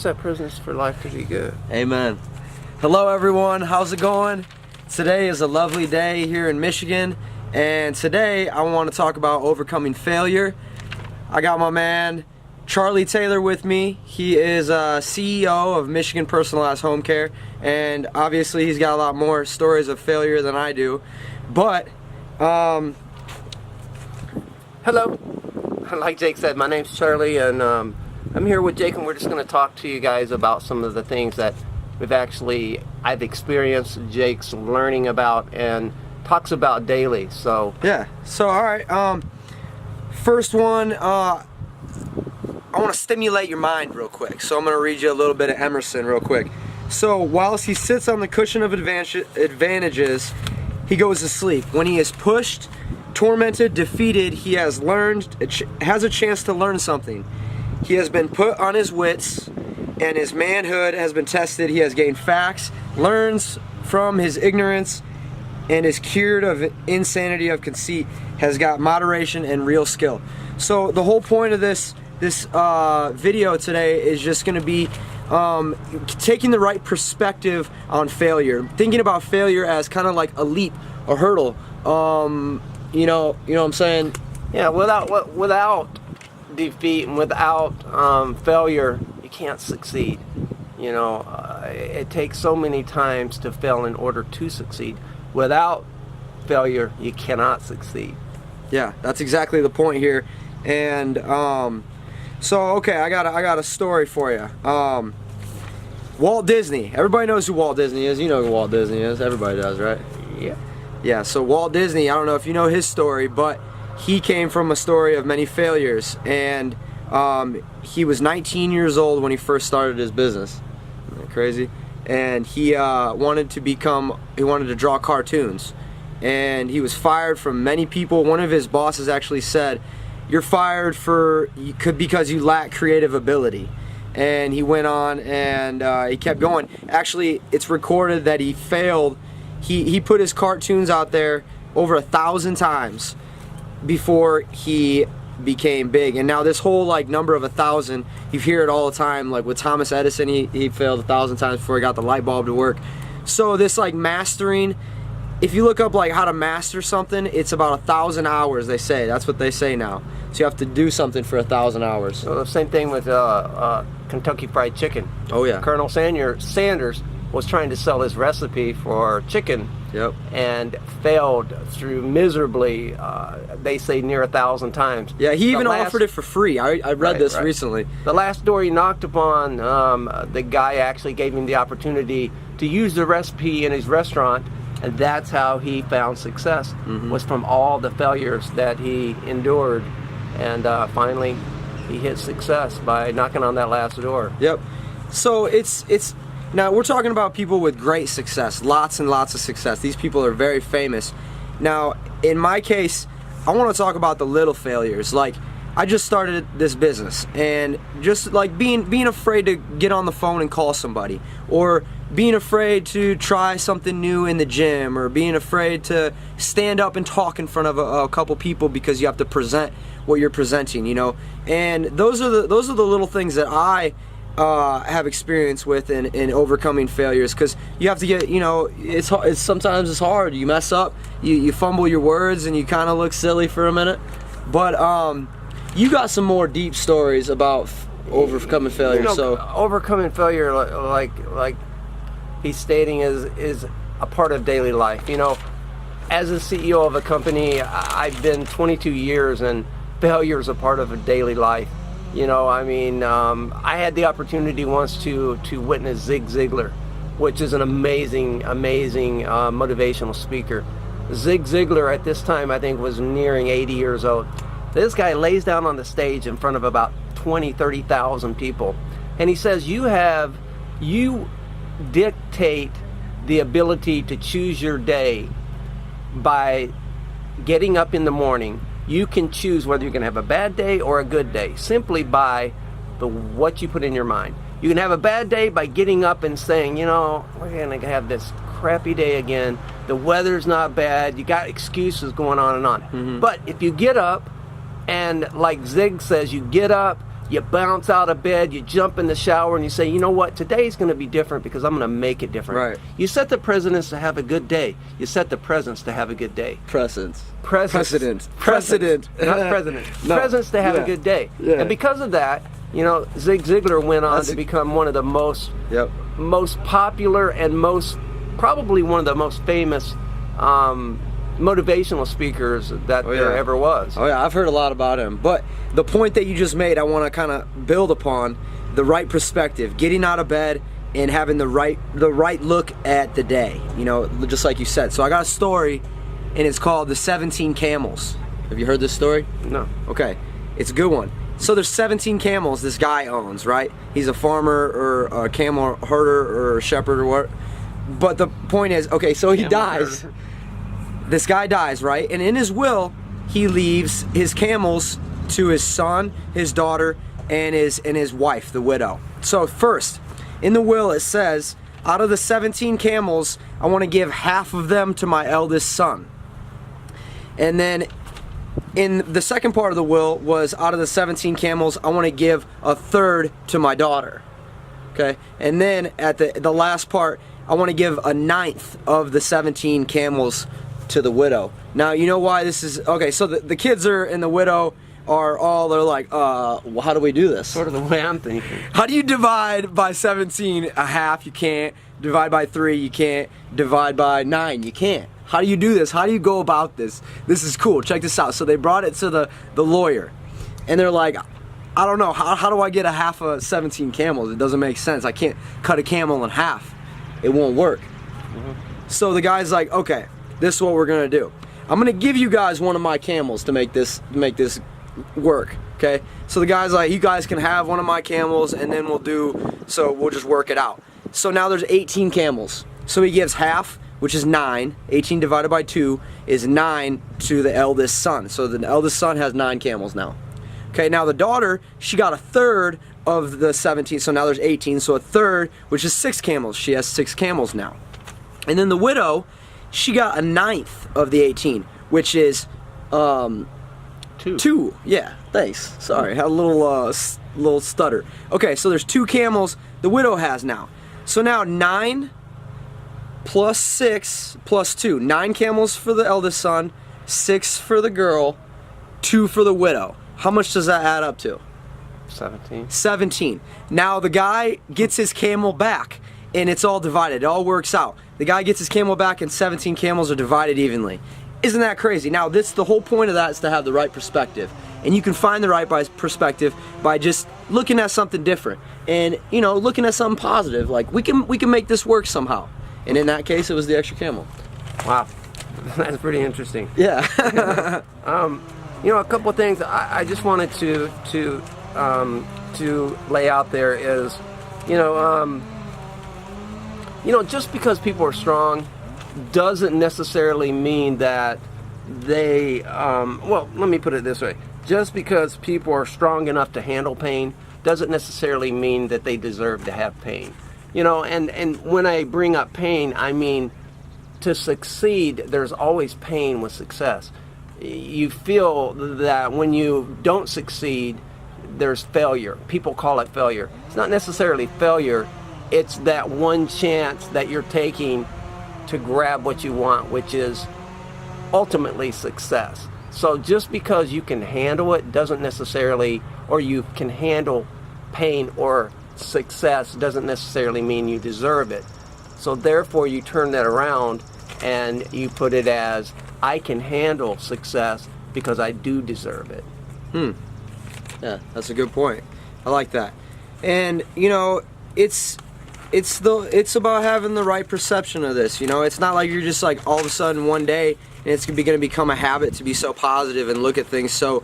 set prisons for life to be good. Amen. Hello everyone, how's it going? Today is a lovely day here in Michigan, and today I want to talk about overcoming failure. I got my man Charlie Taylor with me. He is CEO of Michigan Personalized Home Care, and obviously he's got a lot more stories of failure than I do. But hello, like Jake said, my name's Charlie, and I'm here with Jake, and we're just going to talk to you guys about some of the things that I've experienced, Jake's learning about, and talks about daily. So yeah, so all right, first one, I want to stimulate your mind real quick, so I'm going to read you a little bit of Emerson real quick. So whilst he sits on the cushion of advantages, he goes to sleep. When he is pushed, tormented, defeated, he has a chance to learn something. He has been put on his wits, and his manhood has been tested. He has gained facts, learns from his ignorance, and is cured of insanity of conceit, has got moderation and real skill. So the whole point of this video today is just going to be taking the right perspective on failure, thinking about failure as kind of like a leap, a hurdle. You know what I'm saying? Yeah, without defeat and without failure, you can't succeed. You know, it takes so many times to fail in order to succeed. Without failure, you cannot succeed. Yeah, that's exactly the point here. And so okay, I got a story for you. Walt Disney. Everybody knows who Walt Disney is. You know who Walt Disney is. Everybody does, right? Yeah. Yeah. So Walt Disney. I don't know if you know his story, but he came from a story of many failures, and he was 19 years old when he first started his business. Isn't that crazy? And he wanted to draw cartoons, and he was fired from many people. One of his bosses actually said, "You're fired because you lack creative ability." And he went on, and he kept going. Actually, it's recorded that he failed. He put his cartoons out there over 1,000 times before he became big. And now this whole number of 1,000, you hear it all the time. Like with Thomas Edison, he failed 1,000 times before he got the light bulb to work. So this mastering, if you look up how to master something, it's about 1,000 hours, they say. That's what they say now. So you have to do something for 1,000 hours. Well, the same thing with Kentucky Fried Chicken. Oh yeah. Colonel Sanders was trying to sell his recipe for chicken. Yep. And failed through miserably, they say near 1,000 times. Yeah, he even offered it for free. I read this recently. The last door he knocked upon, the guy actually gave him the opportunity to use the recipe in his restaurant, and that's how he found success, was from all the failures that he endured. And finally, he hit success by knocking on that last door. Yep. So it's now we're talking about people with great success, lots and lots of success. These people are very famous. Now, in my case, I want to talk about the little failures. Like, I just started this business, and just being afraid to get on the phone and call somebody, or being afraid to try something new in the gym, or being afraid to stand up and talk in front of a couple people because you have to present what you're presenting, And those are the little things that I have experience with in overcoming failures, because you have to get, it's sometimes it's hard. You mess up, you fumble your words, and you kind of look silly for a minute. But you got some more deep stories about overcoming failure. So overcoming failure, like he's stating, is a part of daily life. As a CEO of a company, I've been 22 years, and failure is a part of a daily life. I had the opportunity once to witness Zig Ziglar, which is an amazing motivational speaker. Zig Ziglar at this time, I think, was nearing 80 years old. This guy lays down on the stage in front of about 30,000 people, and he says, you dictate the ability to choose your day by getting up in the morning. You can choose whether you're going to have a bad day or a good day simply by what you put in your mind. You can have a bad day by getting up and saying, we're going to have this crappy day again. The weather's not bad. You got excuses going on and on. But if you get up, and like Zig says, you get up, You bounce out of bed, you jump in the shower, and you say, you know what, today's going to be different because I'm going to make it different. Right. You set the precedence to have a good day. You set the presence to have a good day. Precedent. Not president. No. Presence to have Yeah. a good day. Yeah. And because of that, you know, Zig Ziglar went on That's to become one of the most Yep. popular and probably one of the most famous motivational speakers that there ever was. Oh yeah, I've heard a lot about him. But the point that you just made, I want to kind of build upon the right perspective, getting out of bed and having the right look at the day. You know, just like you said. So I got a story, and it's called the 17 Camels. Have you heard this story? No. Okay, it's a good one. So there's 17 camels this guy owns, right? He's a farmer or a camel herder or a shepherd or what. But the point is, okay, so he dies. This guy dies, right? And in his will, he leaves his camels to his son, his daughter, and his wife, the widow. So first, in the will it says, out of the 17 camels, I want to give half of them to my eldest son. And then in the second part of the will was, out of the 17 camels, I want to give a third to my daughter. Okay? And then at the last part, I want to give a ninth of the 17 camels to the widow. Now, you know why this is okay. So the kids and the widow they're like, well, how do we do this? Sort of the way I'm thinking. How do you divide by 17 a half? You can't. Divide by 3, you can't. Divide by 9, you can't. How do you do this? How do you go about this? This is cool. Check this out. So they brought it to the lawyer, and they're like, I don't know, how do I get a half of 17 camels? It doesn't make sense. I can't cut a camel in half. It won't work. So the guy's like, okay, this is what we're gonna do. I'm gonna give you guys one of my camels to make this work. Okay? So the guy's like, you guys can have one of my camels, and then we'll just work it out. So now there's 18 camels. So he gives half, which is 9. 18 divided by 2 is 9 to the eldest son. So the eldest son has 9 camels now. Okay, now the daughter, she got a third of the 17, so now there's 18, so a third, which is 6 camels. She has 6 camels now. And then the widow, she got a ninth of the 18, which is 2. Yeah, thanks. Sorry, had a little stutter. Okay, so there's 2 camels the widow has now. So now 9 plus 6 plus 2. 9 camels for the eldest son, 6 for the girl, 2 for the widow. How much does that add up to? 17. 17. Now the guy gets his camel back, and it's all divided. It all works out. The guy gets his camel back, and 17 camels are divided evenly. Isn't that crazy? Now, the whole point of that is to have the right perspective. And you can find the right perspective by just looking at something different. And, you know, looking at something positive. Like, we can make this work somehow. And in that case, it was the extra camel. Wow. That's pretty interesting. Yeah. You know, a couple of things I just wanted to lay out there is, you know, just because people are strong doesn't necessarily mean that they, well, let me put it this way. Just because people are strong enough to handle pain doesn't necessarily mean that they deserve to have pain. You know, and when I bring up pain, I mean, to succeed, there's always pain with success. You feel that when you don't succeed, there's failure. People call it failure. It's not necessarily failure. It's that one chance that you're taking to grab what you want, which is ultimately success. So just because you can handle it doesn't necessarily, or you can handle pain or success doesn't necessarily mean you deserve it. So therefore you turn that around and you put it as, I can handle success because I do deserve it. Yeah, that's a good point. I like that. And, you know, it's about having the right perception of this. You know, it's not like you're just like all of a sudden one day and it's going to become a habit to be so positive and look at things so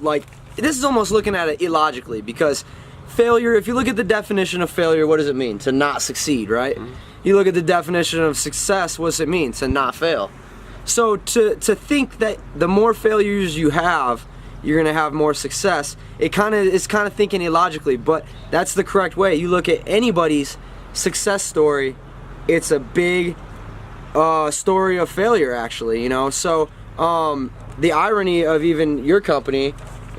like, this is almost looking at it illogically, because failure, if you look at the definition of failure, what does it mean? To not succeed, right? Mm-hmm. You look at the definition of success, what does it mean? To not fail. So to think that the more failures you have, you're going to have more success, it's kind of thinking illogically, but that's the correct way. You look at anybody's success story, it's a big story of failure, actually, you know. So the irony of even your company,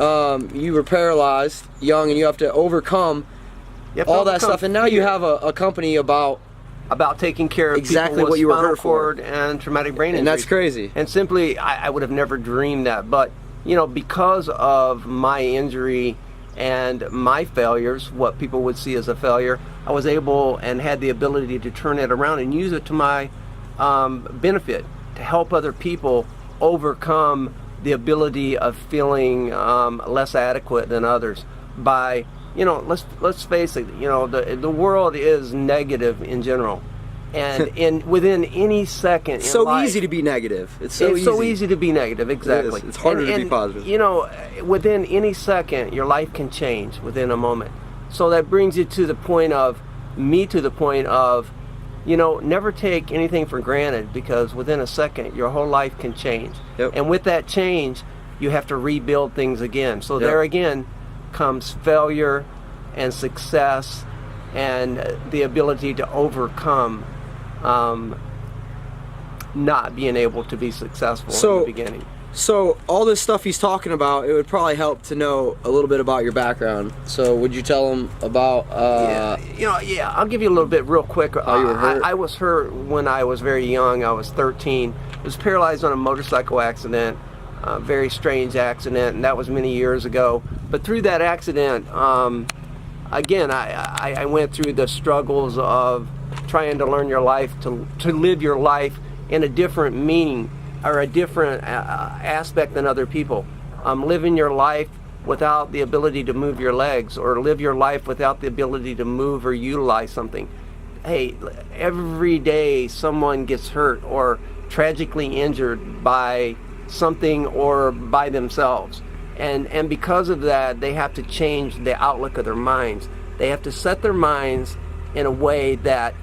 you were paralyzed young, and you have to overcome all that stuff. And now you have a company about taking care of exactly people with what you were spinal hurt for. cord and traumatic brain injury. And that's crazy. And simply, I would have never dreamed that. But, you know, because of my injury and my failures, what people would see as a failure, I was able and had the ability to turn it around and use it to my benefit, to help other people overcome the ability of feeling less adequate than others by, you know, let's face it, you know, the world is negative in general, and within any second in so life, easy to be negative. It's so easy to be negative. Exactly. It's harder to be positive. You know, within any second, your life can change within a moment. So that brings you to the point of you know, never take anything for granted, because within a second, your whole life can change. Yep. And with that change, you have to rebuild things again. So Yep. there again comes failure and success and the ability to overcome not being able to be successful in the beginning. So all this stuff he's talking about, it would probably help to know a little bit about your background. So would you tell him about? I'll give you a little bit real quick. How you were hurt? I was hurt when I was very young. I was 13. I was paralyzed on a motorcycle accident, a very strange accident, and that was many years ago. But through that accident, again, I went through the struggles of trying to learn your life, to live your life in a different meaning or a different aspect than other people. Living your life without the ability to move your legs, or live your life without the ability to move or utilize something. Hey, every day someone gets hurt or tragically injured by something or by themselves. And because of that, they have to change the outlook of their minds. They have to set their minds in a way that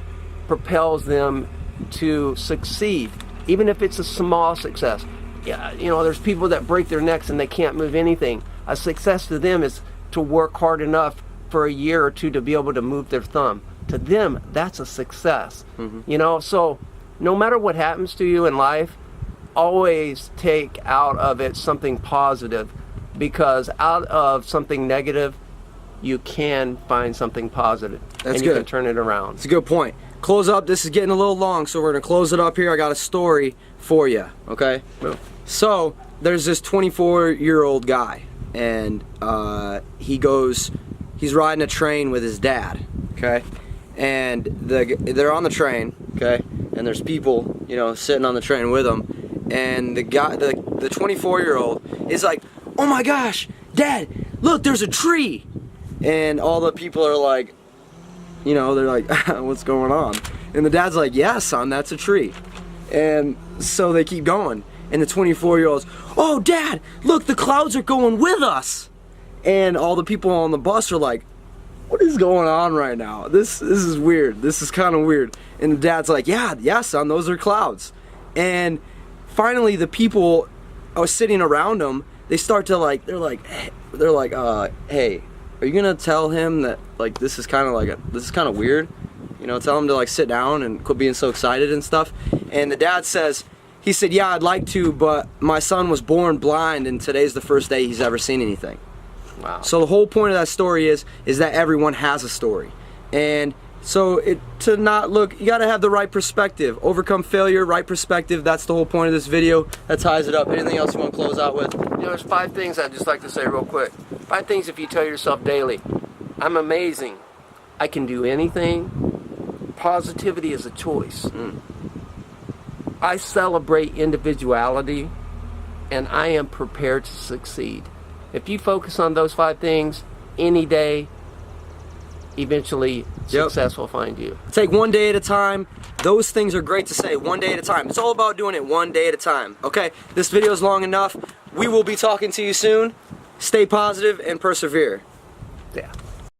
propels them to succeed, even if it's a small success. Yeah, you know, there's people that break their necks and they can't move anything. A success to them is to work hard enough for a year or two to be able to move their thumb. To them, that's a success. Mm-hmm. You know, so no matter what happens to you in life, always take out of it something positive, because out of something negative, you can find something positive. That's and good. You can turn it around. It's a good point. Close up. This is getting a little long, so we're going to close it up here. I got a story for you, okay? Well, so there's this 24-year-old guy, and he's riding a train with his dad, okay? And they're on the train, okay? And there's people, you know, sitting on the train with them, and the 24-year-old is like, "Oh my gosh, Dad, look, there's a tree!" And all the people are like, you know, they're like, "What's going on?" And the dad's like, "Yeah, son, that's a tree." And so they keep going. And the 24-year-old's, "Oh, Dad, look, the clouds are going with us." And all the people on the bus are like, "What is going on right now? This is weird. This is kind of weird." And the dad's like, yeah, son, those are clouds." And finally, the people are sitting around him. They start to like, they're like, "Hey, are you gonna tell him that like this is kind of weird? You know, tell him to like sit down and quit being so excited and stuff." And the dad says, he said, "Yeah, I'd like to, but my son was born blind, and today's the first day he's ever seen anything." Wow. So the whole point of that story is that everyone has a story, and so to not look, you got to have the right perspective. Overcome failure, right perspective. That's the whole point of this video. That ties it up. Anything else you want to close out with? You know, there's 5 things I'd just like to say real quick. 5 things if you tell yourself daily: I'm amazing, I can do anything, positivity is a choice, I celebrate individuality, and I am prepared to succeed. If you focus on those 5 things any day, eventually success will find you. Take one day at a time. Those things are great to say, one day at a time. It's all about doing it one day at a time. Okay, this video is long enough. We will be talking to you soon. Stay positive and persevere. Yeah.